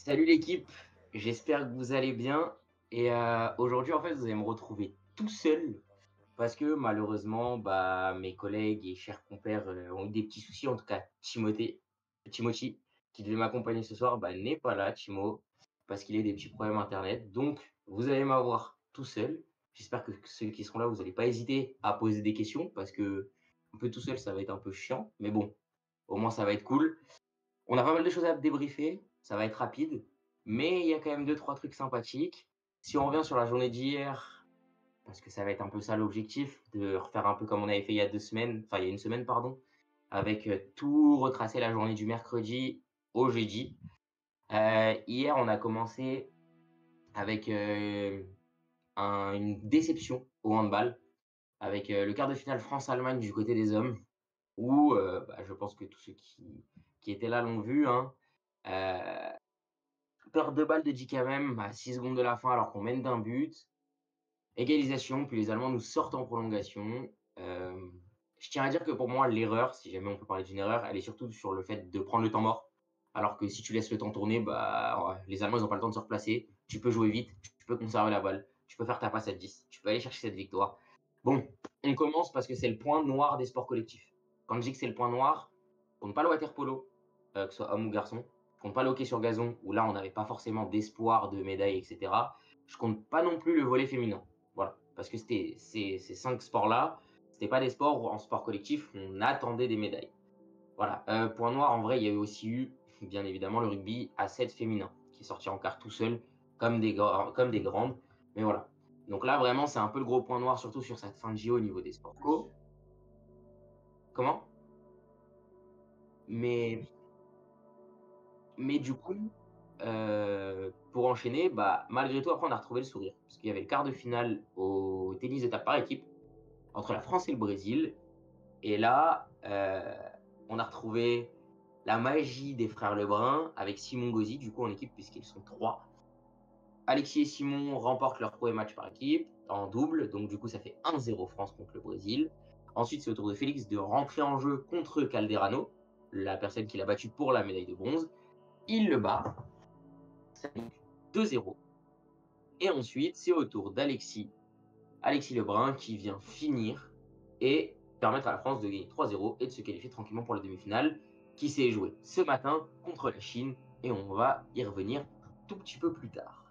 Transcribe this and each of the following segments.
Salut l'équipe, j'espère que vous allez bien. Et aujourd'hui, en fait, vous allez me retrouver tout seul parce que malheureusement, mes collègues et chers compères ont eu des petits soucis. En tout cas, Timothy, qui devait m'accompagner ce soir, n'est pas là, Timo, parce qu'il a des petits problèmes Internet. Donc, vous allez m'avoir tout seul. J'espère que ceux qui seront là, vous n'allez pas hésiter à poser des questions parce que un peu tout seul, ça va être un peu chiant. Mais bon, au moins, ça va être cool. On a pas mal de choses à débriefer, ça va être rapide, mais il y a quand même deux trois trucs sympathiques. Si on revient sur la journée d'hier, parce que ça va être un peu ça l'objectif, de refaire un peu comme on avait fait il y a 2 semaines, enfin il y a une semaine pardon, avec, tout retracer la journée du mercredi au jeudi. Hier on a commencé avec, une déception au handball, avec, le quart de finale France-Allemagne du côté des hommes où, je pense que tous ceux qui étaient là l'ont vu, hein. Heu Perte de balle de Djikamem à 6 secondes de la fin alors qu'on mène d'un but. Égalisation, puis les Allemands nous sortent en prolongation. Hem, je tiens à dire que pour moi, l'erreur, si jamais on peut parler d'une erreur, elle est surtout sur le fait de prendre le temps mort. Alors que si tu laisses le temps tourner, ouais, les Allemands, ils ont pas le temps de se replacer. Tu peux jouer vite, tu peux conserver la balle, tu peux faire ta passe à 10, tu peux aller chercher cette victoire. Bon, on commence parce que c'est le point noir des sports collectifs. Quand je dis que c'est le point noir, on compte pas le water polo, que ce soit homme ou garçon. Je compte pas le hockey sur gazon, où là, on n'avait pas forcément d'espoir de médailles, et cetera. Je compte pas non plus le volley féminin. Voilà, parce que c'était ces 5 sports-là, c'était pas des sports où en sport collectif, on attendait des médailles. Voilà, point noir, en vrai, il y a eu aussi eu, bien évidemment, le rugby à 7 féminin, qui est sorti en quart tout seul, comme des grandes, mais voilà. Donc là, vraiment, c'est un peu le gros point noir, surtout sur cette fin de JO au niveau des sports co. Comment? Mais du coup, pour enchaîner, malgré tout, après, on a retrouvé le sourire, parce qu'il y avait le quart de finale au tennis de table par équipe, entre la France et le Brésil. Et là, on a retrouvé la magie des frères Lebrun avec Simon Gauzy, du coup, en équipe, puisqu'ils sont 3. Alexis et Simon remportent leur premier match par équipe, en double, donc du coup, ça fait 1-0 France contre le Brésil. Ensuite, c'est au tour de Félix de rentrer en jeu contre Calderano, la personne qui l'a battu pour la médaille de bronze. Il le bat, ça fait 2-0. Et ensuite, c'est au tour Alexis Lebrun, qui vient finir et permettre à la France de gagner 3-0 et de se qualifier tranquillement pour la demi-finale qui s'est jouée ce matin contre la Chine, et on va y revenir un tout petit peu plus tard.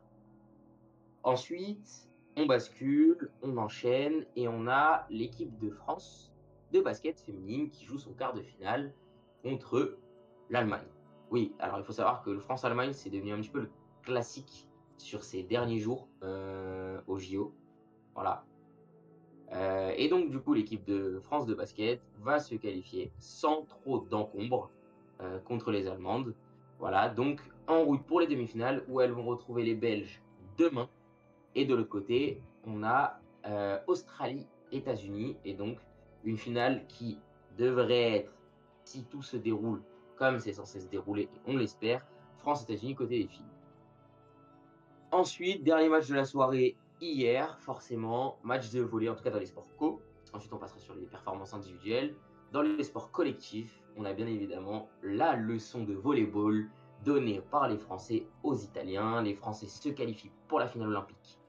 Ensuite, on bascule, on enchaîne et on a l'équipe de France de basket féminine qui joue son quart de finale contre l'Allemagne. Oui, alors il faut savoir que le France-Allemagne, c'est devenu un petit peu le classique sur ces derniers jours au JO. Voilà. Et donc du coup, l'équipe de France de basket va se qualifier sans trop d'encombre, contre les Allemandes. Voilà, donc en route pour les demi-finales où elles vont retrouver les Belges demain. Et de l'autre côté, on a, Australie, États-Unis, et donc une finale qui devrait être, si tout se déroule comme c'est censé se dérouler et on l'espère, France-États-Unis côté des filles. Ensuite, dernier match de la soirée hier, forcément, match de volley, en tout cas dans les sports co. Ensuite, on passera sur les performances individuelles. Dans les sports collectifs, on a bien évidemment la leçon de volleyball donnée par les Français aux Italiens. Les Français se qualifient pour la finale olympique,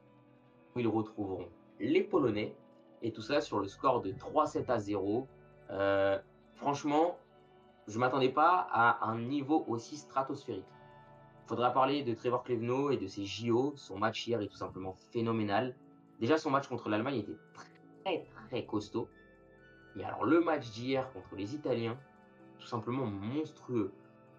où ils retrouveront les Polonais, et tout ça sur le score de 3-7-0. Franchement, je ne m'attendais pas à un niveau aussi stratosphérique. Faudra parler de Trevor Clevenot et de ses JO. Son match hier est tout simplement phénoménal. Déjà, son match contre l'Allemagne était très très costaud. Mais alors le match d'hier contre les Italiens, tout simplement monstrueux.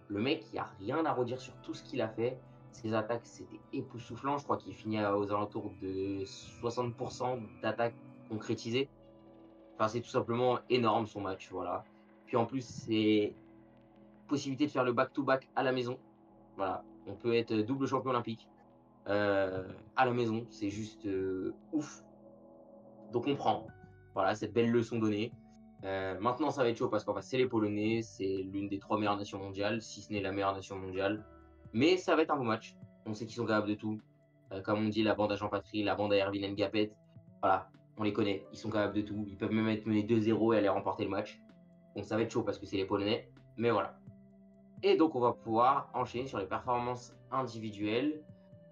Le mec, il n'y a rien à redire sur tout ce qu'il a fait. Ses attaques, c'était époustouflant. Je crois qu'il finit aux alentours de 60% d'attaques concrétisées. Enfin, c'est tout simplement énorme son match, voilà. Puis en plus, c'est possibilité de faire le back-to-back à la maison. Voilà, on peut être double champion olympique à la maison, c'est juste ouf. Donc on prend, voilà, cette belle leçon donnée. Maintenant, ça va être chaud parce qu'en fait, c'est les Polonais, c'est l'une des 3 meilleures nations mondiales, si ce n'est la meilleure nation mondiale. Mais ça va être un beau match. On sait qu'ils sont capables de tout. Comme on dit, la bande à Jean Patry, la bande à Erwin Ngapet, voilà, on les connaît. Ils sont capables de tout. Ils peuvent même être menés 2-0 et aller remporter le match. Donc ça va être chaud parce que c'est les Polonais. Mais voilà. Et donc, on va pouvoir enchaîner sur les performances individuelles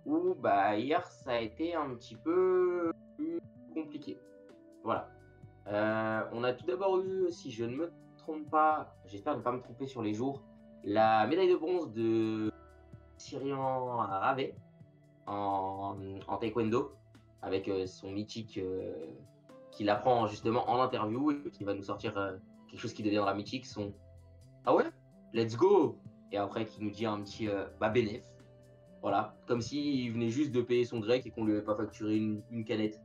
où bah, hier, ça a été un petit peu plus compliqué. Voilà. On a tout d'abord eu, si je ne me trompe pas, j'espère ne pas me tromper sur les jours, la médaille de bronze de Cyrian Ravet en taekwondo, avec son mythique qu'il apprend justement en interview et qui va nous sortir quelque chose qui deviendra mythique, son «Ah ouais? Let's go!» et après qui nous dit un petit «Bah bénéf». Voilà, comme s'il venait juste de payer son grec et qu'on lui avait pas facturé une canette.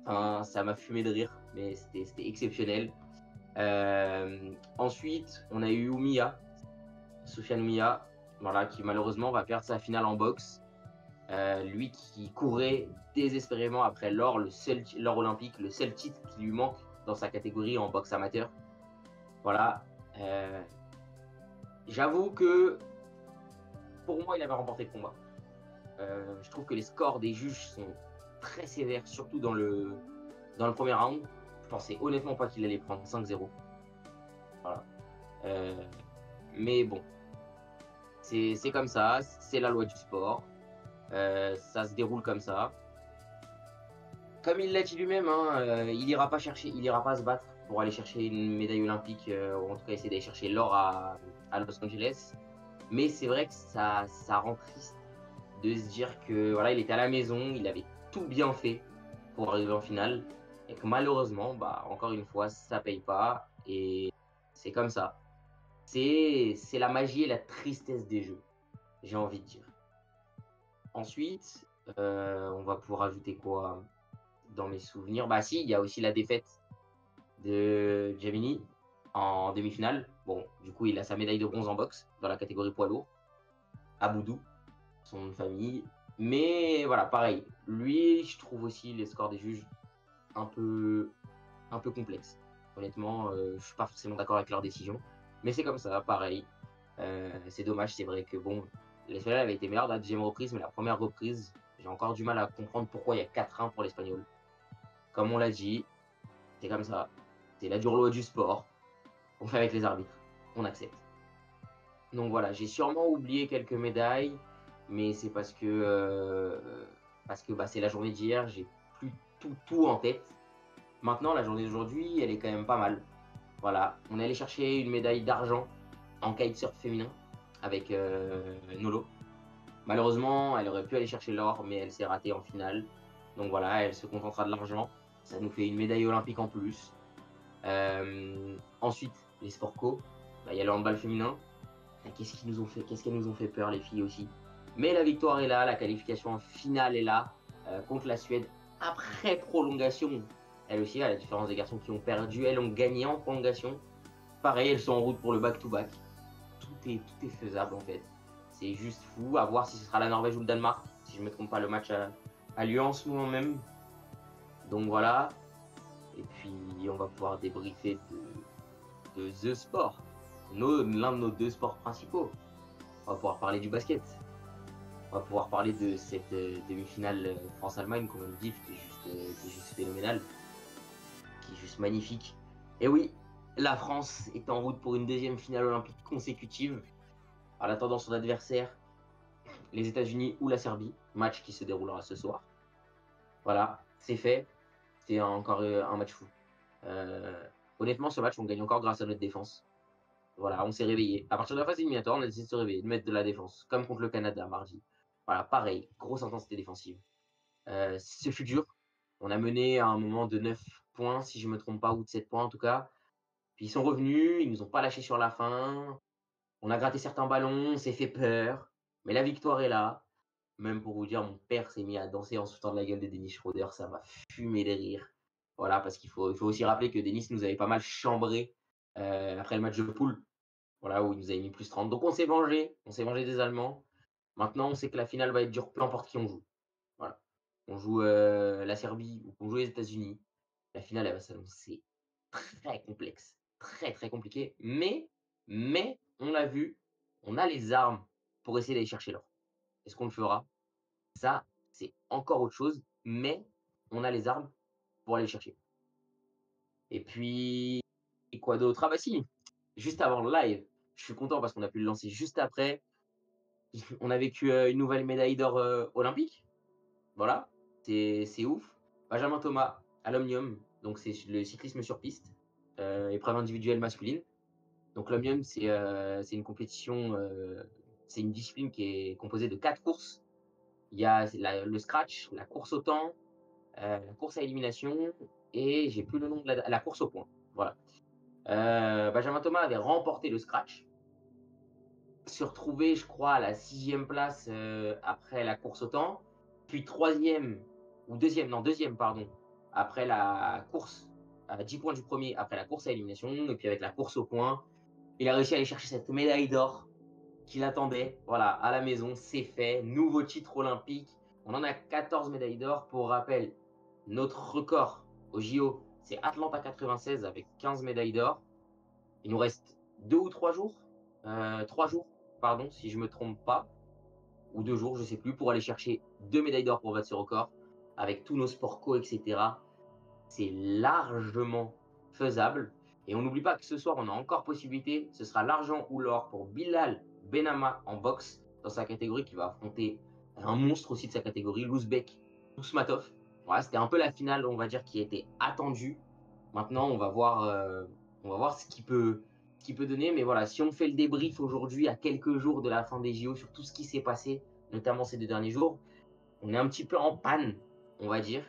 Enfin, ça m'a fumé de rire, mais c'était exceptionnel. Ensuite, on a eu Oumiya, Soufiane Oumiya, voilà, qui malheureusement va perdre sa finale en boxe. Lui qui courait désespérément après l'or, l'or olympique, le seul titre qui lui manque dans sa catégorie en boxe amateur. Voilà. Euh, J'avoue que pour moi, il avait remporté le combat. Je trouve que les scores des juges sont très sévères, surtout dans le premier round. Je pensais honnêtement pas qu'il allait prendre 5-0. Voilà. Euh, mais bon, c'est comme ça, c'est la loi du sport. Ça se déroule comme ça. Comme il l'a dit lui-même, hein, il ira pas se battre pour aller chercher une médaille olympique, ou en tout cas essayer d'aller chercher l'or à Los Angeles. Mais c'est vrai que ça rend triste de se dire que voilà, il était à la maison, il avait tout bien fait pour arriver en finale, et que malheureusement, bah, encore une fois, ça paye pas, et c'est comme ça. C'est la magie et la tristesse des jeux, j'ai envie de dire. Ensuite, on va pouvoir ajouter quoi dans mes souvenirs? Bah si, il y a aussi la défaite de Gemini en demi-finale. Bon, du coup, il a sa médaille de bronze en boxe dans la catégorie poids lourd, à Boudou, son nom de famille. Mais voilà, pareil. Lui, je trouve aussi les scores des juges un peu, un peu complexes. Honnêtement, je suis pas forcément d'accord avec leurs décisions. Mais c'est comme ça, pareil. C'est dommage, c'est vrai que bon, l'Espagnol avait été meilleur dans la deuxième reprise, mais la première reprise, j'ai encore du mal à comprendre pourquoi il y a 4-1 pour l'Espagnol. Comme on l'a dit, c'est comme ça. C'est la dure loi du sport. On fait avec les arbitres. On accepte. Donc voilà, j'ai sûrement oublié quelques médailles, mais c'est parce que bah, c'est la journée d'hier, j'ai plus tout en tête. Maintenant, la journée d'aujourd'hui, elle est quand même pas mal. Voilà, on est allé chercher une médaille d'argent en kitesurf féminin avec Nolo. Malheureusement, elle aurait pu aller chercher l'or, mais elle s'est ratée en finale. Donc voilà, elle se contentera de l'argent. Ça nous fait une médaille olympique en plus. Ensuite, les sports co. Bah, il y a le handball féminin. Qu'est-ce qu'elles nous ont fait peur, les filles aussi. Mais la victoire est là, la qualification finale est là, contre la Suède après prolongation. Elle aussi, à la différence des garçons qui ont perdu, elles ont gagné en prolongation. Pareil, elles sont en route pour le back-to-back. Tout est faisable en fait. C'est juste fou. À voir si ce sera la Norvège ou le Danemark. Si je ne me trompe pas, le match a lieu en ce moment même. Donc voilà. Et puis, on va pouvoir débriefer de The Sport, l'un de nos deux sports principaux. On va pouvoir parler du basket. On va pouvoir parler de cette demi-finale France-Allemagne, comme on dit, qui est juste phénoménale, qui est juste magnifique. Et oui, la France est en route pour une deuxième finale olympique consécutive, en attendant son adversaire, les États-Unis ou la Serbie, match qui se déroulera ce soir. Voilà, c'est fait. C'est encore un match fou. Honnêtement, ce match, on gagne encore grâce à notre défense. Voilà, on s'est réveillé. À partir de la phase éliminatoire, on a décidé de se réveiller, de mettre de la défense, comme contre le Canada mardi. Voilà, pareil, grosse intensité défensive. Ce fut dur. On a mené à un moment de 9 points, si je ne me trompe pas, ou de 7 points en tout cas. Puis ils sont revenus, ils nous ont pas lâchés sur la fin. On a gratté certains ballons, on s'est fait peur. Mais la victoire est là. Même pour vous dire, mon père s'est mis à danser en se foutant de la gueule de Denis Schroeder. Ça m'a fumé de rire. Voilà, parce il faut aussi rappeler que Denis nous avait pas mal chambré après le match de poule. Voilà, où il nous avait mis plus 30. Donc on s'est vengé des Allemands. Maintenant, on sait que la finale va être dure, peu importe qui on joue. Voilà. On joue la Serbie ou qu'on joue les États-Unis. La finale, elle va s'annoncer très complexe, très très compliqué. Mais, on l'a vu, on a les armes pour essayer d'aller chercher l'or. Est-ce qu'on le fera? Ça, c'est encore autre chose, mais on a les armes pour aller le chercher. Et puis, et quoi d'autre? Ah bah si, juste avant le live, Je suis content parce qu'on a pu le lancer juste après. On a vécu une nouvelle médaille d'or olympique. Voilà, c'est ouf. Benjamin Thomas à l'Omnium, donc c'est le cyclisme sur piste, épreuve individuelle masculine. Donc l'Omnium, c'est une compétition, c'est une discipline qui est composée de 4 courses. Il y a le scratch, la course au temps, la course à élimination et j'ai plus le nom de la course au point. Voilà. Benjamin Thomas avait remporté le scratch, se retrouver, je crois, à la 6e place après la course au temps, puis 3e ou 2e, non 2e, pardon, après la course à 10 points du premier, après la course à élimination, et puis avec la course au point, il a réussi à aller chercher cette médaille d'or qu'il attendait. Voilà, à la maison, c'est fait. Nouveau titre olympique. On en a 14 médailles d'or. Pour rappel, notre record au JO, c'est Atlanta 96 avec 15 médailles d'or. Il nous reste 2 ou 3 jours, 3 jours, pardon, si je ne me trompe pas, ou 2 jours, je ne sais plus, pour aller chercher 2 médailles d'or pour battre ce record, avec tous nos sports co, etc. C'est largement faisable. Et on n'oublie pas que ce soir, on a encore possibilité. Ce sera l'argent ou l'or pour Bilal Benama en boxe, dans sa catégorie, qui va affronter un monstre aussi de sa catégorie, l'Ouzbek Ousmatov. Voilà, c'était un peu la finale, on va dire, qui était attendue. Maintenant, on va voir ce qu'il peut donner. Mais voilà, si on fait le débrief aujourd'hui, à quelques jours de la fin des JO, sur tout ce qui s'est passé, notamment ces 2 derniers jours, on est un petit peu en panne, on va dire.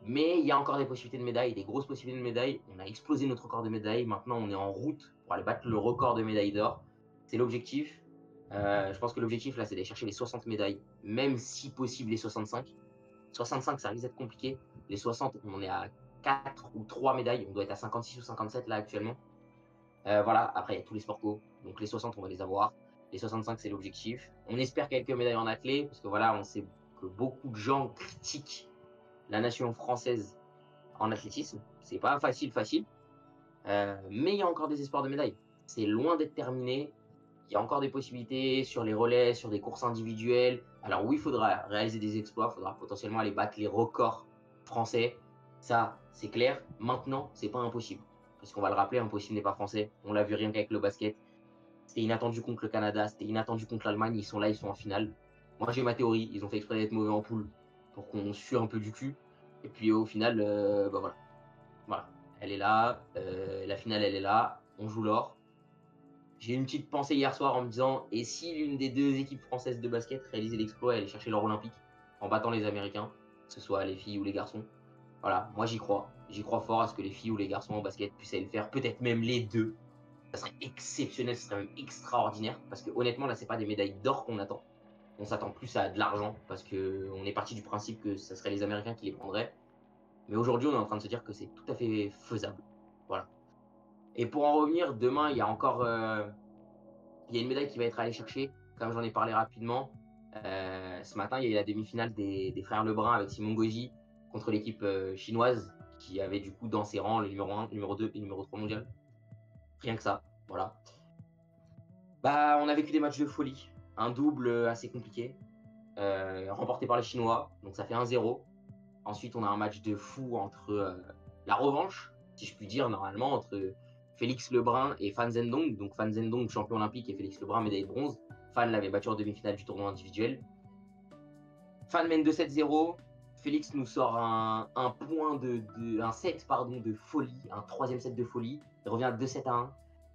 Mais il y a encore des possibilités de médailles, des grosses possibilités de médailles. On a explosé notre record de médailles. Maintenant, on est en route pour aller battre le record de médailles d'or. C'est l'objectif. Je pense que l'objectif, là, c'est d'aller chercher les 60 médailles, même si possible les 65. 65, ça risque d'être compliqué. Les 60, on en est à 4 ou 3 médailles. On doit être à 56 ou 57 là actuellement. Voilà, après, il y a tous les sports co. Donc les 60, on va les avoir. Les 65, c'est l'objectif. On espère quelques médailles en athlée, parce que voilà, on sait que beaucoup de gens critiquent la nation française en athlétisme. C'est pas facile. Mais il y a encore des espoirs de médailles. C'est loin d'être terminé. Il y a encore des possibilités sur les relais, sur des courses individuelles. Alors oui, il faudra réaliser des exploits, il faudra potentiellement aller battre les records français. Ça, c'est clair. Maintenant, c'est pas impossible. Parce qu'on va le rappeler, impossible n'est pas français. On l'a vu rien qu'avec le basket. C'était inattendu contre le Canada, c'était inattendu contre l'Allemagne. Ils sont là, ils sont en finale. Moi, j'ai ma théorie. Ils ont fait exprès d'être mauvais en poule pour qu'on sue un peu du cul. Et puis au final, bah voilà. Voilà. Elle est là. La finale, elle est là. On joue l'or. J'ai eu une petite pensée hier soir en me disant, et si l'une des 2 équipes françaises de basket réalisait l'exploit et allait chercher l'or olympique en battant les Américains, que ce soit les filles ou les garçons. Voilà, moi j'y crois. J'y crois fort à ce que les filles ou les garçons en basket puissent aller le faire, peut-être même les 2. Ça serait exceptionnel, ça serait même extraordinaire, parce que honnêtement, là, c'est pas des médailles d'or qu'on attend. On s'attend plus à de l'argent, parce qu'on est parti du principe que ce serait les Américains qui les prendraient. Mais aujourd'hui, on est en train de se dire que c'est tout à fait faisable. Voilà. Et pour en revenir, demain, il y a une médaille qui va être allée chercher, comme j'en ai parlé rapidement. Ce matin, il y a eu la demi-finale des frères Lebrun avec Simon Gauzy contre l'équipe chinoise qui avait du coup dans ses rangs le numéro 1, le numéro 2 et le numéro 3 mondial. Rien que ça, voilà. Bah, on a vécu des matchs de folie. Un double assez compliqué, remporté par les Chinois, donc ça fait 1-0. Ensuite, on a un match de fou entre la revanche, si je puis dire, normalement, entre Félix Lebrun et Fan Zhendong. Donc Fan Zhendong, champion olympique, et Félix Lebrun, médaille de bronze. Fan l'avait battu en demi-finale du tournoi individuel. Fan mène 2-7-0. Félix nous sort un set de folie, un 3e set de folie. Il revient à 2-7-1.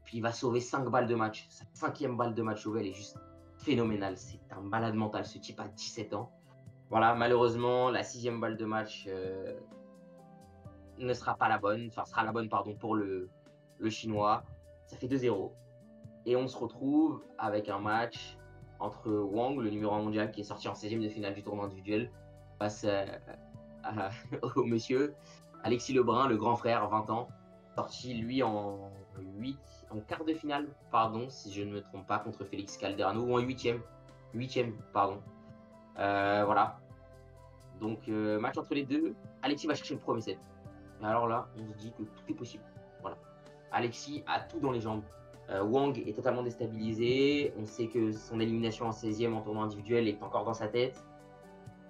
Puis il va sauver 5 balles de match. Sa 5e balle de match sauvée, elle est juste phénoménale. C'est un malade mental, ce type a 17 ans. Voilà, malheureusement, la 6e balle de match ne sera pas la bonne, enfin sera la bonne pardon pour le chinois. Ça fait 2-0. Et on se retrouve avec un match entre Wang, le numéro 1 mondial, qui est sorti en 16e de finale du tournoi individuel, face au monsieur Alexis Lebrun, le grand frère, 20 ans, sorti lui en quart de finale, pardon, si je ne me trompe pas, contre Félix Calderano, ou en 8e, pardon. Voilà. Donc, match entre les deux. Alexis va chercher le premier set. Alors là, on se dit que tout est possible. Voilà. Alexis a tout dans les jambes. Wang est totalement déstabilisé. On sait que son élimination en 16e en tournoi individuel est encore dans sa tête.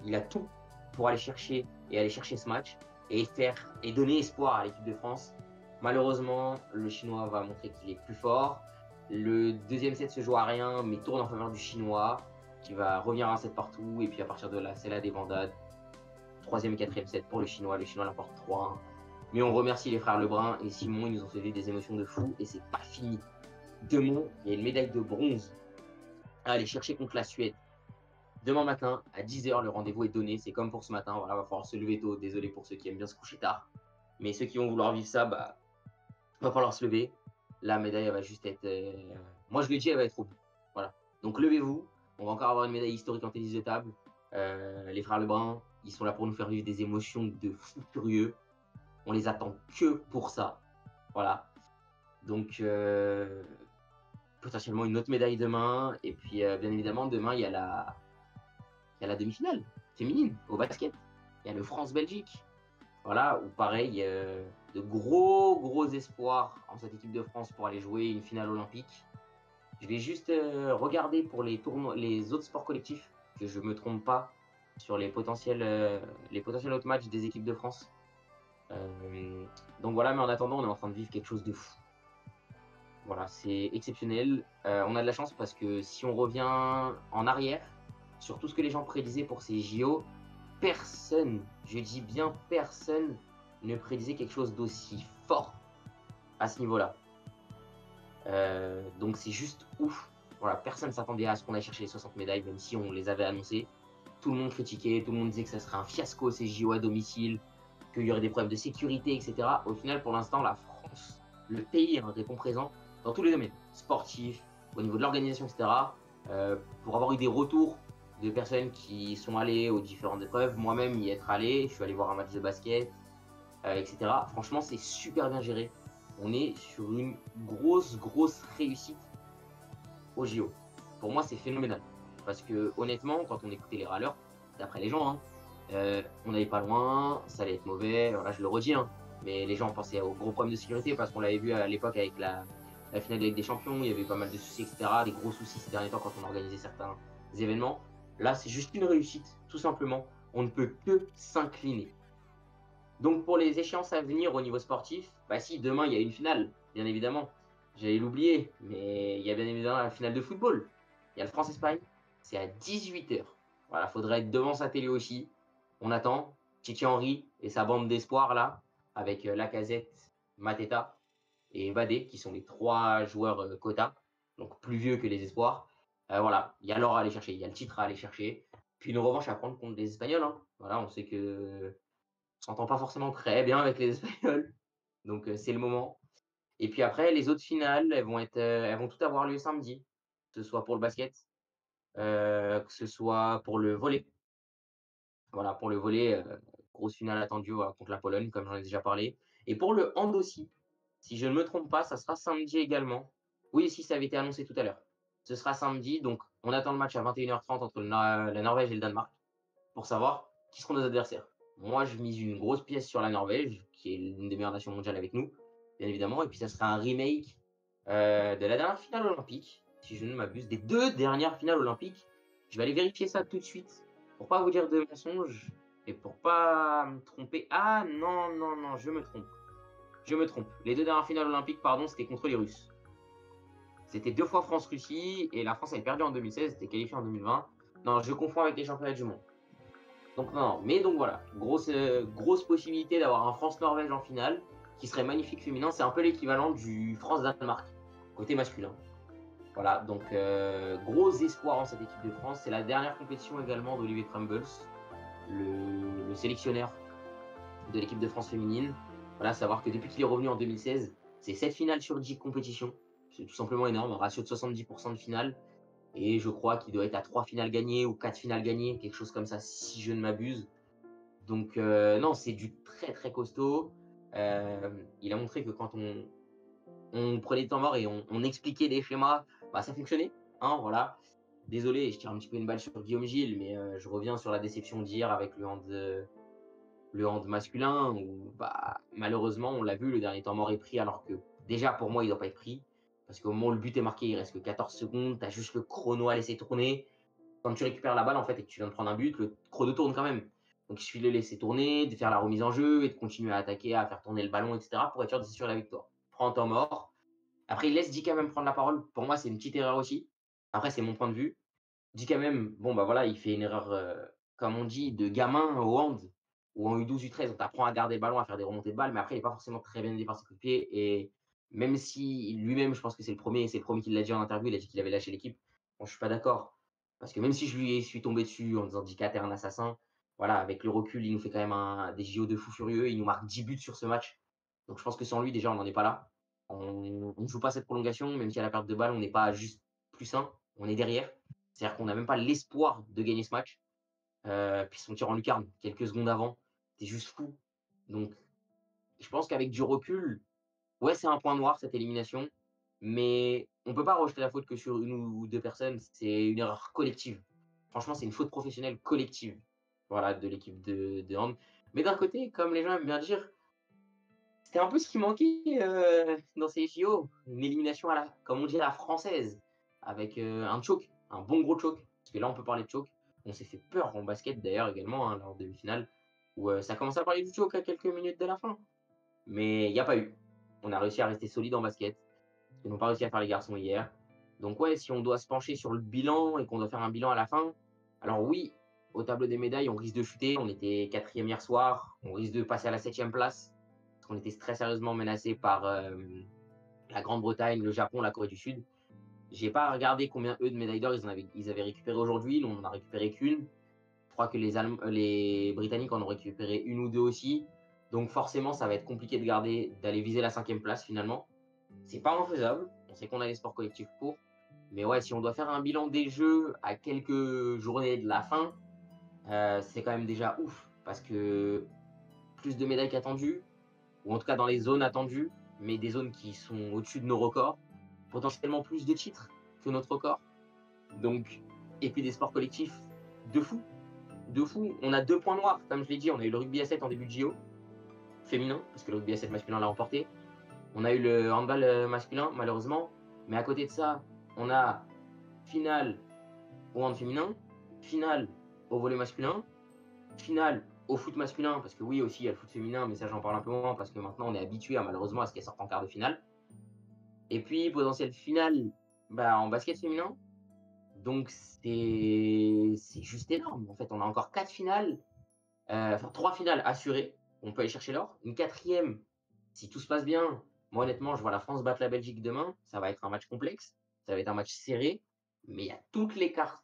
Il a tout pour aller chercher ce match et donner espoir à l'équipe de France. Malheureusement, le Chinois va montrer qu'il est plus fort. Le deuxième set se joue à rien, mais tourne en faveur du Chinois, qui va revenir à un set partout. Et puis à partir de là, c'est la débandade. Troisième et quatrième set pour le Chinois. Le Chinois l'emporte 3-1. Mais on remercie les frères Lebrun et Simon. Ils nous ont fait des émotions de fou. Et c'est pas fini. Demain, il y a une médaille de bronze à aller chercher contre la Suède. Demain matin, à 10h, le rendez-vous est donné. C'est comme pour ce matin. Voilà, va falloir se lever tôt. Désolé pour ceux qui aiment bien se coucher tard. Mais ceux qui vont vouloir vivre ça, bah, va falloir se lever. La médaille, elle va juste être. Moi, je le dis, elle va être au bout. Voilà. Donc, levez-vous. On va encore avoir une médaille historique en tennis de table. Les frères Lebrun, ils sont là pour nous faire vivre des émotions de fou furieux. On les attend que pour ça. Voilà. Donc, potentiellement une autre médaille demain. Et puis, bien évidemment, demain, il y a la demi-finale féminine au basket. Il y a le France-Belgique. Voilà, où pareil, de gros espoirs en cette équipe de France pour aller jouer une finale olympique. Je vais juste regarder pour les autres sports collectifs, que je ne me trompe pas sur les potentiels autres matchs des équipes de France. Donc voilà, mais en attendant, on est en train de vivre quelque chose de fou. Voilà, c'est exceptionnel. On a de la chance parce que si on revient en arrière, sur tout ce que les gens prédisaient pour ces JO, personne, je dis bien personne, ne prédisait quelque chose d'aussi fort à ce niveau-là. Donc c'est juste ouf. Voilà, personne ne s'attendait à ce qu'on aille chercher les 60 médailles, même si on les avait annoncées. Tout le monde critiquait, tout le monde disait que ça serait un fiasco ces JO à domicile, qu'il y aurait des problèmes de sécurité, etc. Au final, pour l'instant, la France, le pays répond présent dans tous les domaines, sportifs, au niveau de l'organisation, etc. Pour avoir eu des retours de personnes qui sont allées aux différentes épreuves, moi-même y être allé, je suis allé voir un match de basket, etc. Franchement, c'est super bien géré. On est sur une grosse réussite au JO. Pour moi, c'est phénoménal. Parce que honnêtement, quand on écoutait les râleurs, d'après les gens, on n'allait pas loin, ça allait être mauvais, voilà, je le redis, mais les gens pensaient aux gros problèmes de sécurité parce qu'on l'avait vu à l'époque avec la finale de la Ligue des Champions, il y avait pas mal de soucis, etc. Des gros soucis ces derniers temps quand on organisait certains événements. Là, c'est juste une réussite, tout simplement. On ne peut que s'incliner. Donc pour les échéances à venir au niveau sportif, bah si, demain il y a une finale, bien évidemment. J'allais l'oublier, mais il y a bien évidemment la finale de football. Il y a le France-Espagne, c'est à 18h. Voilà, faudrait être devant sa télé aussi. On attend Titi Henry et sa bande d'espoir là, avec Lacazette, Mateta et Badé, qui sont les 3 joueurs quota, donc plus vieux que les espoirs. Voilà, il y a l'or à aller chercher, il y a le titre à aller chercher. Puis une revanche à prendre contre les Espagnols. Voilà, on sait que s'entend pas forcément très bien avec les Espagnols, donc c'est le moment. Et puis après, les autres finales, elles vont toutes avoir lieu samedi, que ce soit pour le basket, que ce soit pour le volley. Voilà, pour le volley, grosse finale attendue, voilà, contre la Pologne, comme j'en ai déjà parlé. Et pour le hand aussi, si je ne me trompe pas, ça sera samedi également. Oui, si, ça avait été annoncé tout à l'heure. Ce sera samedi, donc on attend le match à 21h30 entre la Norvège et le Danemark pour savoir qui seront nos adversaires. Moi, je mise une grosse pièce sur la Norvège, qui est l'une des meilleures nations mondiales avec nous, bien évidemment. Et puis, ça sera un remake de la dernière finale olympique, si je ne m'abuse, des 2 dernières finales olympiques. Je vais aller vérifier ça tout de suite, pour pas vous dire de mensonges et pour pas me tromper. Ah non, non, non, je me trompe. Je me trompe. Les 2 dernières finales olympiques, pardon, c'était contre les Russes. C'était 2 fois France-Russie et la France avait perdu en 2016, c'était qualifié en 2020. Non, je confonds avec les championnats du monde. Donc non, mais donc voilà, grosse possibilité d'avoir un France-Norvège en finale, qui serait magnifique féminin. C'est un peu l'équivalent du France-Danemark, côté masculin. Voilà, donc gros espoir en cette équipe de France. C'est la dernière compétition également d'Olivier Crumbles, le sélectionneur de l'équipe de France féminine. Voilà, savoir que depuis qu'il est revenu en 2016, c'est 7 finales sur 10 compétitions. C'est tout simplement énorme, un ratio de 70% de finale. Et je crois qu'il doit être à 3 finales gagnées ou 4 finales gagnées, quelque chose comme ça, si je ne m'abuse. Donc non, c'est du très costaud. Il a montré que quand on prenait le temps mort et on expliquait les schémas, bah, ça fonctionnait. Voilà. Désolé, je tire un petit peu une balle sur Guillaume Gilles, mais je reviens sur la déception d'hier avec le hand masculin, où bah, malheureusement, on l'a vu, le dernier temps mort est pris, alors que déjà pour moi, il ne doit pas être pris. Parce qu'au moment où le but est marqué, il reste que 14 secondes, tu as juste le chrono à laisser tourner. Quand tu récupères la balle, en fait, et que tu viens de prendre un but, le chrono tourne quand même. Donc il suffit de le laisser tourner, de faire la remise en jeu et de continuer à attaquer, à faire tourner le ballon, etc. pour être sûr de s'assurer la victoire. Prends un temps mort. Après, il laisse dit quand même prendre la parole. Pour moi, c'est une petite erreur aussi. Après, c'est mon point de vue. Dit quand même, bon, bah voilà, il fait une erreur, comme on dit, de gamin au hand ou en U12, U13. On t'apprend à garder le ballon, à faire des remontées de balles, mais après, il n'est pas forcément très bien aidé par ses coéquipiers. Et même si lui-même, je pense que c'est le premier qui l'a dit en interview, il a dit qu'il avait lâché l'équipe. Bon, je suis pas d'accord. Parce que même si je lui suis tombé dessus en disant Dika, t'es un assassin, voilà, avec le recul, il nous fait quand même des JO de fou furieux. Il nous marque 10 buts sur ce match. Donc je pense que sans lui, déjà, on n'en est pas là. On ne joue pas cette prolongation, même si à la perte de balle, on n'est pas juste plus un, on est derrière. C'est-à-dire qu'on n'a même pas l'espoir de gagner ce match. Puis son tir en lucarne, quelques secondes avant, c'était juste fou. Donc, je pense qu'avec du recul, ouais, c'est un point noir cette élimination, mais on ne peut pas rejeter la faute que sur une ou deux personnes. C'est une erreur collective. Franchement, c'est une faute professionnelle collective, voilà, de l'équipe de hand. Mais d'un côté, comme les gens aiment bien dire, c'était un peu ce qui manquait dans ces JO, une élimination comme on dit, à la française, avec un choke, un bon gros choke. Parce que là, on peut parler de choke. On s'est fait peur en basket d'ailleurs également, hein, lors de demi-finale, où ça commençait à parler du choke à quelques minutes de la fin. Mais il n'y a pas eu. On a réussi à rester solide en basket. Ils n'ont pas réussi à faire les garçons hier. Donc ouais, si on doit se pencher sur le bilan et qu'on doit faire un bilan à la fin, alors oui, au tableau des médailles, on risque de chuter. On était quatrième hier soir. On risque de passer à la septième place. Parce qu'on était très sérieusement menacé par la Grande-Bretagne, le Japon, la Corée du Sud. J'ai pas regardé combien eux de médailles d'or ils avaient récupéré aujourd'hui. Nous, on en a récupéré qu'une. Je crois que les Britanniques en ont récupéré une ou deux aussi. Donc forcément, ça va être compliqué d'aller viser la cinquième place finalement. C'est pas infaisable. On sait qu'on a les sports collectifs pour. Mais ouais, si on doit faire un bilan des jeux à quelques journées de la fin, c'est quand même déjà ouf. Parce que plus de médailles qu'attendues, ou en tout cas dans les zones attendues, mais des zones qui sont au-dessus de nos records, potentiellement plus de titres que notre record. Donc, et puis des sports collectifs de fou. De fou. On a deux points noirs, comme je l'ai dit, on a eu le rugby à 7 en début de JO, féminin, parce que le rugby à 7 masculin l'a emporté. On a eu le handball masculin, malheureusement. Mais à côté de ça, on a finale au hand féminin, finale au volley masculin, finale au foot masculin, parce que oui, aussi, il y a le foot féminin, mais ça, j'en parle un peu moins, parce que maintenant, on est habitué, malheureusement, à ce qu'elle sorte en quart de finale. Et puis, potentiel finale bah, en basket féminin. Donc, c'est juste énorme. En fait, on a encore quatre finales, enfin, trois finales assurées. On peut aller chercher l'or. Une quatrième, si tout se passe bien. Moi, honnêtement, je vois la France battre la Belgique demain. Ça va être un match complexe. Ça va être un match serré. Mais il y a toutes les cartes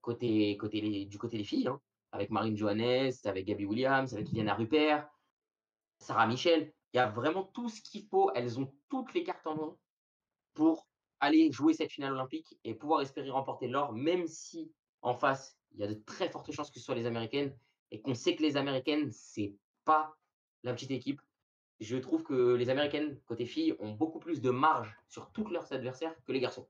du côté des filles, hein, avec Marine Johannes, avec Gabby Williams, avec Iliana Rupert, Sarah Michel. Il y a vraiment tout ce qu'il faut. Elles ont toutes les cartes en main pour aller jouer cette finale olympique et pouvoir espérer remporter l'or, même si en face, il y a de très fortes chances que ce soit les Américaines et qu'on sait que les Américaines, c'est pas la petite équipe. Je trouve que les Américaines, côté filles, ont beaucoup plus de marge sur tous leurs adversaires que les garçons.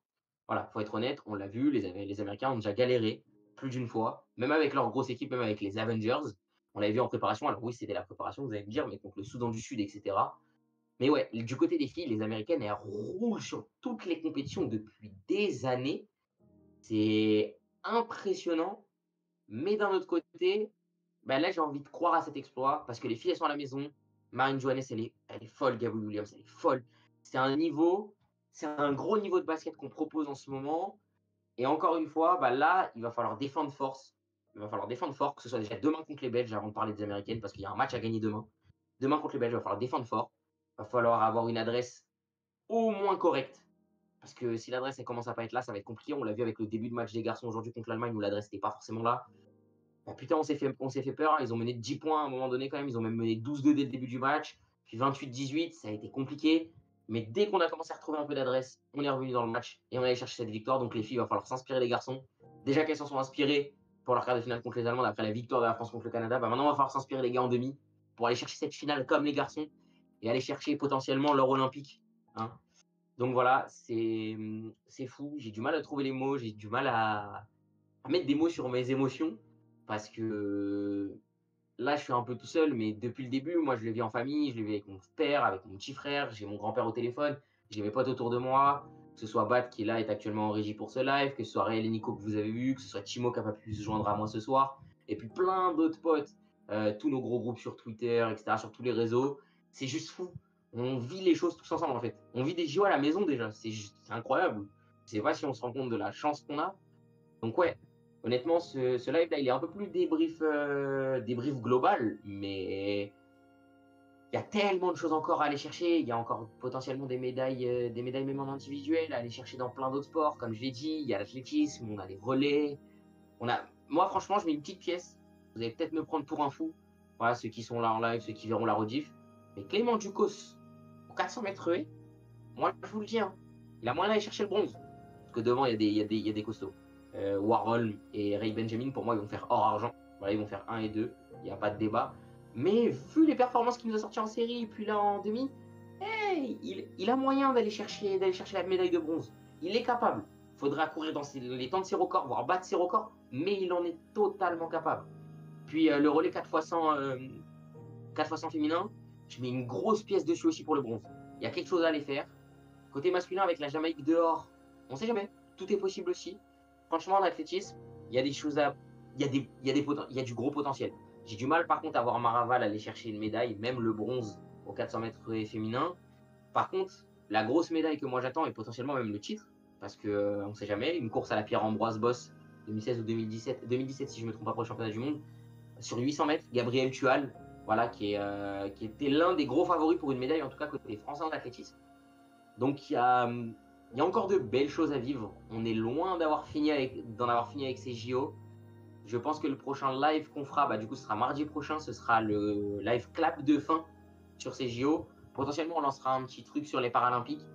Voilà, faut être honnête, on l'a vu, les Américains ont déjà galéré plus d'une fois, même avec leur grosse équipe, même avec les Avengers. On l'avait vu en préparation. Alors oui, c'était la préparation, vous allez me dire, mais contre le Soudan du Sud, etc. Mais ouais, du côté des filles, les Américaines, elles roulent sur toutes les compétitions depuis des années. C'est impressionnant. Mais d'un autre côté, bah là, j'ai envie de croire à cet exploit parce que les filles, elles sont à la maison. Marine Johannes, elle est folle. Gabby Williams, elle est folle. C'est un niveau, c'est un gros niveau de basket qu'on propose en ce moment. Et encore une fois, bah là, il va falloir défendre force. Il va falloir défendre fort, que ce soit déjà demain contre les Belges, avant de parler des Américaines, parce qu'il y a un match à gagner demain. Demain contre les Belges, il va falloir défendre fort. Il va falloir avoir une adresse au moins correcte. Parce que si l'adresse elle commence à pas être là, ça va être compliqué. On l'a vu avec le début de match des garçons aujourd'hui contre l'Allemagne où l'adresse n'était pas forcément là. Bah, putain, on s'est fait peur. Ils ont mené 10 points à un moment donné quand même. Ils ont même mené 12-2 dès le début du match. Puis 28-18, ça a été compliqué. Mais dès qu'on a commencé à retrouver un peu d'adresse, on est revenu dans le match et on allait chercher cette victoire. Donc les filles, il va falloir s'inspirer les garçons. Déjà qu'elles s'en sont inspirées pour leur quart de finale contre les Allemands après la victoire de la France contre le Canada, bah maintenant il va falloir s'inspirer les gars en demi pour aller chercher cette finale comme les garçons et aller chercher potentiellement l'or olympique, hein. Donc voilà, c'est fou. J'ai du mal à trouver les mots, j'ai du mal à mettre des mots sur mes émotions parce que là, je suis un peu tout seul, mais depuis le début, moi, je le vis en famille, je le vis avec mon père, avec mon petit frère, j'ai mon grand-père au téléphone, j'ai mes potes autour de moi, que ce soit Bat qui est là, est actuellement en régie pour ce live, que ce soit Réel et Nico que vous avez vu, que ce soit Timo qui n'a pas pu se joindre à moi ce soir, et puis plein d'autres potes, tous nos gros groupes sur Twitter, etc., sur tous les réseaux. C'est juste fou. On vit les choses tous ensemble en fait. On vit des JO à la maison déjà. C'est incroyable. Je sais pas si on se rend compte de la chance qu'on a. Donc ouais, honnêtement, ce live là, il est un peu plus débrief global, mais il y a tellement de choses encore à aller chercher. Il y a encore potentiellement des médailles même en individuel à aller chercher dans plein d'autres sports. Comme je l'ai dit, il y a l'athlétisme, on a les relais. Moi, franchement, je mets une petite pièce. Vous allez peut-être me prendre pour un fou. Voilà, ceux qui sont là en live, ceux qui verront la rediff. Mais Clément Ducos, au 400 mètres haies, moi, je vous le dis, hein, il a moyen d'aller chercher le bronze. Parce que devant, il y a des costauds. Warhol et Ray Benjamin, pour moi, ils vont faire or-argent. Voilà, ils vont faire 1 et 2. Il n'y a pas de débat. Mais vu les performances qu'il nous a sorties en série, puis là en demi, hey, il a moyen d'aller chercher la médaille de bronze. Il est capable. Il faudra courir dans les temps de ses records, voire battre ses records, mais il en est totalement capable. Puis le relais 4x100, 4x100 féminin, je mets une grosse pièce dessus aussi pour le bronze. Il y a quelque chose à aller faire. Côté masculin, avec la Jamaïque dehors, on sait jamais. Tout est possible aussi. Franchement, en athlétisme, il y a des choses à. Il y a du gros potentiel. J'ai du mal, par contre, à voir Maraval aller chercher une médaille, même le bronze au 400 mètres féminin. Par contre, la grosse médaille que moi j'attends, et potentiellement même le titre, parce qu'on ne sait jamais, une course à la Pierre-Ambroise Boss 2016 ou 2017 si je ne me trompe pas pour le championnat du monde, sur 800 mètres, Gabriel Tual, voilà, qui était l'un des gros favoris pour une médaille, en tout cas côté français en athlétisme. Donc il y a encore de belles choses à vivre. On est loin d'en avoir fini avec ces JO. Je pense que le prochain live qu'on fera, du coup, ce sera mardi prochain. Ce sera le live clap de fin sur ces JO. Potentiellement, on lancera un petit truc sur les Paralympiques.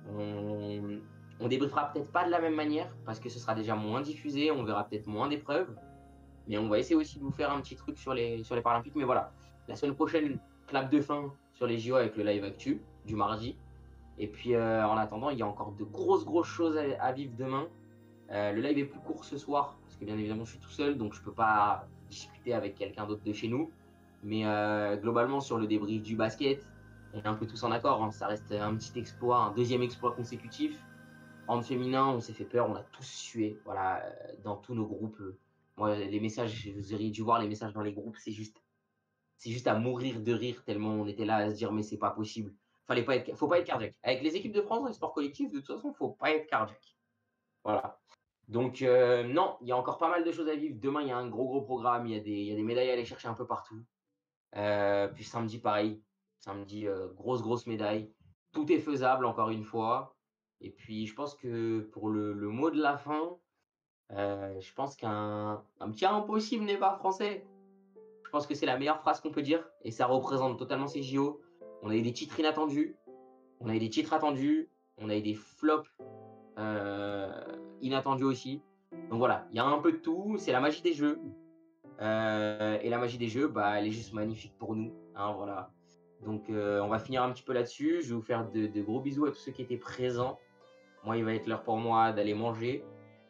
On débriefera peut-être pas de la même manière parce que ce sera déjà moins diffusé. On verra peut-être moins d'épreuves. Mais on va essayer aussi de vous faire un petit truc sur les Paralympiques. Mais voilà, la semaine prochaine, clap de fin sur les JO avec le live actu du mardi. Et puis en attendant, il y a encore de grosses choses à vivre demain. Le live est plus court ce soir, parce que bien évidemment je suis tout seul, donc je ne peux pas discuter avec quelqu'un d'autre de chez nous. Mais globalement sur le débrief du basket, on est un peu tous en accord, hein. Ça reste un petit exploit, un deuxième exploit consécutif. En féminin, on s'est fait peur, on a tous sué, voilà, dans tous nos groupes. Moi, les messages, vous auriez dû voir les messages dans les groupes, c'est juste à mourir de rire tellement on était là à se dire mais c'est pas possible. Faut pas être cardiaque. Avec les équipes de France dans les sports collectifs, de toute façon, faut pas être cardiaque. Voilà. Donc non, il y a encore pas mal de choses à vivre. Demain, il y a un gros programme. Il y a des médailles à aller chercher un peu partout. Puis samedi, pareil. Samedi, grosse médaille. Tout est faisable, encore une fois. Et puis, je pense que pour le mot de la fin, je pense qu'un petit impossible n'est pas français. Je pense que c'est la meilleure phrase qu'on peut dire et ça représente totalement ces JO. On a eu des titres inattendus, on a eu des titres attendus, on a eu des flops inattendus aussi. Donc voilà, il y a un peu de tout, c'est la magie des jeux. Et la magie des jeux, elle est juste magnifique pour nous, hein, voilà. Donc on va finir un petit peu là-dessus. Je vais vous faire de gros bisous à tous ceux qui étaient présents. Moi, il va être l'heure pour moi d'aller manger,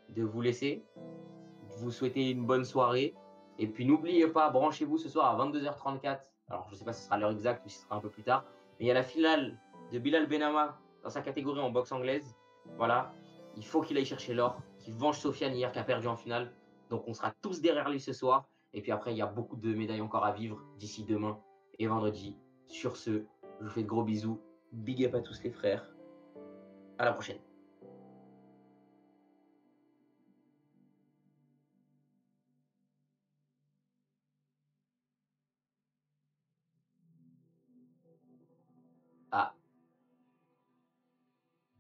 de vous laisser, de vous souhaiter une bonne soirée. Et puis n'oubliez pas, branchez-vous ce soir à 22h34. Alors je ne sais pas si ce sera l'heure exacte ou si ce sera un peu plus tard. Mais il y a la finale de Bilal Benama dans sa catégorie en boxe anglaise. Voilà, il faut qu'il aille chercher l'or, qu'il venge Sofiane hier qui a perdu en finale. Donc on sera tous derrière lui ce soir. Et puis après, il y a beaucoup de médailles encore à vivre d'ici demain et vendredi. Sur ce, je vous fais de gros bisous. Big up à tous les frères. À la prochaine. Ah,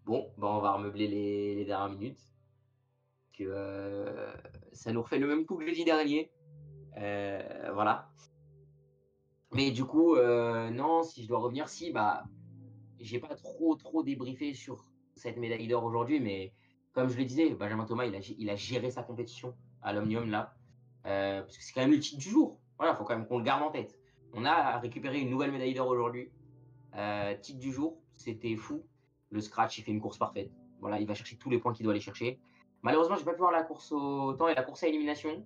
bon, on va remeubler les dernières minutes. Que ça nous refait le même coup que jeudi dernier. Voilà. Mais du coup, non, si je dois revenir, si, j'ai pas trop débriefé sur cette médaille d'or aujourd'hui, mais comme je le disais, Benjamin Thomas, il a géré sa compétition à l'Omnium là, parce que c'est quand même le titre du jour. Voilà, faut quand même qu'on le garde en tête. On a récupéré une nouvelle médaille d'or aujourd'hui. Titre du jour, c'était fou. Le scratch, il fait une course parfaite. Voilà, il va chercher tous les points qu'il doit aller chercher. Malheureusement, j'ai pas pu voir la course au temps et la course à élimination,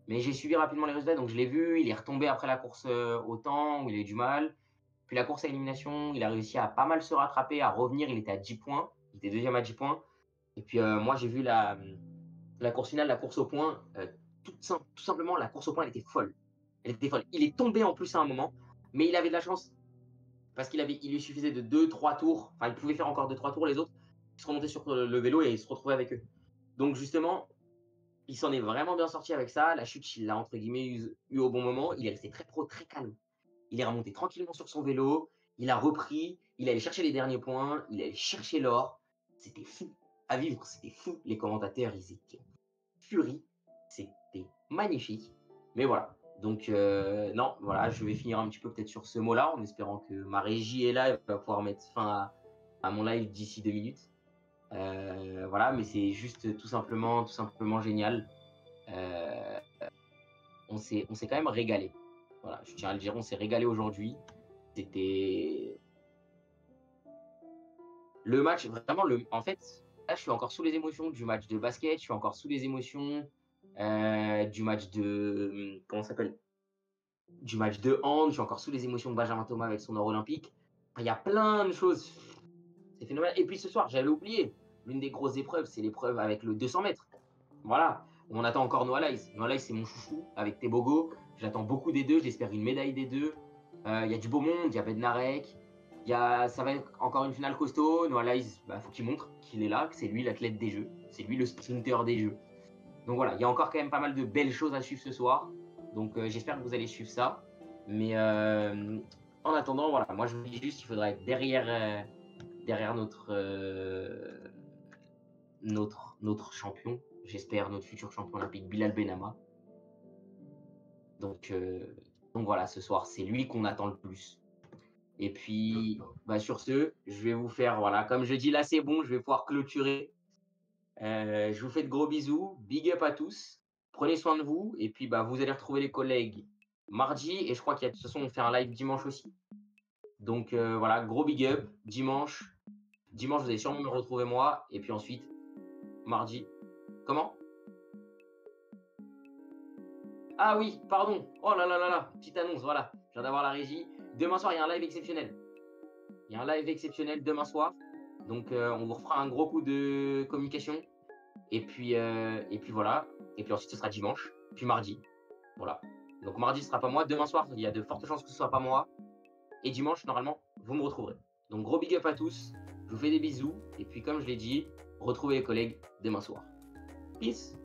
mais j'ai suivi rapidement les résultats, donc je l'ai vu. Il est retombé après la course au temps où il a eu du mal. Puis la course à élimination, il a réussi à pas mal se rattraper, à revenir. Il était à 10 points. Il était deuxième à 10 points. Et puis moi, j'ai vu la course finale, la course au point. Tout simplement, la course au point, elle était folle. Elle était folle. Il est tombé en plus à un moment, mais il avait de la chance parce il lui suffisait de 2-3 tours, enfin, il pouvait faire encore 2-3 tours, les autres, ils se remontaient sur le vélo et ils se retrouvaient avec eux. Donc, justement, il s'en est vraiment bien sorti avec ça. La chute, il l'a entre guillemets eu au bon moment. Il est resté très pro, très calme. Il est remonté tranquillement sur son vélo. Il a repris. Il allait chercher les derniers points. Il allait chercher l'or. C'était fou à vivre. C'était fou. Les commentateurs, ils étaient furie. C'était magnifique. Mais voilà. Donc, non, voilà, je vais finir un petit peu peut-être sur ce mot-là, en espérant que ma régie est là et va pouvoir mettre fin à mon live d'ici 2 minutes. Voilà, mais c'est juste tout simplement génial. Euh, on s'est quand même régalé. Voilà, je tiens à le dire, on s'est régalé aujourd'hui. C'était le match, vraiment, en fait, là, je suis encore sous les émotions du match de basket, je suis encore sous les émotions du match de, comment ça s'appelle? Du match de hand, je suis encore sous les émotions de Benjamin Thomas avec son or olympique. Enfin, il y a plein de choses. C'est phénoménal. Et puis ce soir, j'avais oublié, l'une des grosses épreuves, c'est l'épreuve avec le 200 mètres. Voilà, on attend encore Noah Lyles. Noah Lyles, c'est mon chouchou avec Tebogo. J'attends beaucoup des deux, j'espère une médaille des deux. Il y a du beau monde, il y a Bednarek. Ça va être encore une finale costaud. Noah Lyles, faut qu'il montre qu'il est là, que c'est lui l'athlète des jeux. C'est lui le sprinter des jeux. Donc voilà, il y a encore quand même pas mal de belles choses à suivre ce soir. Donc j'espère que vous allez suivre ça. Mais en attendant, voilà, moi je vous dis juste qu'il faudra être derrière notre champion, j'espère notre futur champion olympique, Bilal Benama. Donc voilà, ce soir, c'est lui qu'on attend le plus. Et puis, sur ce, je vais vous faire, voilà, comme je dis là, c'est bon, je vais pouvoir clôturer. Je vous fais de gros bisous, big up à tous, prenez soin de vous, et puis vous allez retrouver les collègues mardi, et je crois qu'il y a de toute façon, on fait un live dimanche aussi. Donc voilà, gros big up, dimanche, vous allez sûrement me retrouver moi, et puis ensuite, mardi. Comment? Ah oui, pardon. Oh là là là là, petite annonce, voilà. Je viens d'avoir la régie. Demain soir, il y a un live exceptionnel. Il y a un live exceptionnel demain soir. Donc, on vous refera un gros coup de communication. Et puis voilà. Et puis ensuite, ce sera dimanche. Puis mardi. Voilà. Donc, mardi, ce sera pas moi. Demain soir, il y a de fortes chances que ce soit pas moi. Et dimanche, normalement, vous me retrouverez. Donc, gros big up à tous. Je vous fais des bisous. Et puis, comme je l'ai dit, retrouvez les collègues demain soir. Peace.